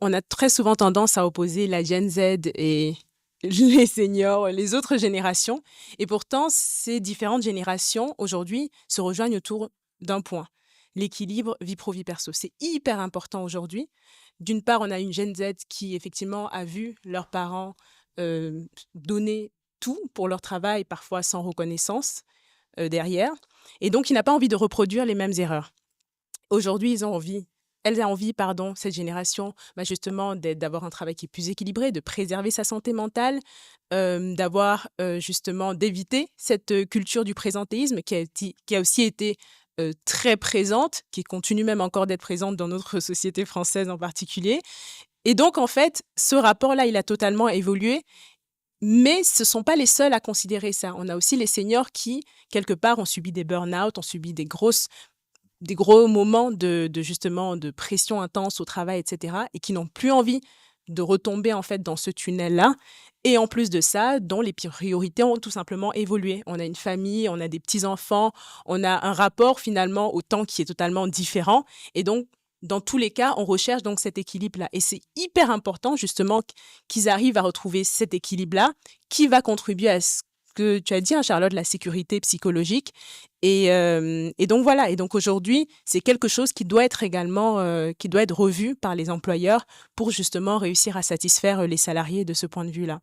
On a très souvent tendance à opposer la Gen Z et les seniors, les autres générations. Et pourtant, ces différentes générations, aujourd'hui, se rejoignent autour d'un point. L'équilibre vie pro, vie perso. C'est hyper important aujourd'hui. D'une part, on a une Gen Z qui, effectivement, a vu leurs parents donner tout pour leur travail, parfois sans reconnaissance derrière. Et donc, il n'a pas envie de reproduire les mêmes erreurs. Aujourd'hui, elles ont envie, pardon, cette génération, justement, d'avoir un travail qui est plus équilibré, de préserver sa santé mentale, d'avoir justement, d'éviter cette culture du présentéisme qui a aussi été très présente, qui continue même encore d'être présente dans notre société française en particulier. Et donc, en fait, ce rapport-là, il a totalement évolué. Mais ce ne sont pas les seuls à considérer ça. On a aussi les seniors qui, quelque part, ont subi des burn-out, ont subi des gros moments justement de pression intense au travail, etc., et qui n'ont plus envie de retomber en fait dans ce tunnel-là. Et en plus de ça, dont les priorités ont tout simplement évolué. On a une famille, on a des petits-enfants, on a un rapport finalement au temps qui est totalement différent. Et donc, dans tous les cas, on recherche donc cet équilibre-là. Et c'est hyper important justement qu'ils arrivent à retrouver cet équilibre-là qui va contribuer à ce que tu as dit, hein, Charlotte, la sécurité psychologique. Et donc voilà. Et donc aujourd'hui, c'est quelque chose qui doit être également, qui doit être revu par les employeurs pour justement réussir à satisfaire les salariés de ce point de vue-là.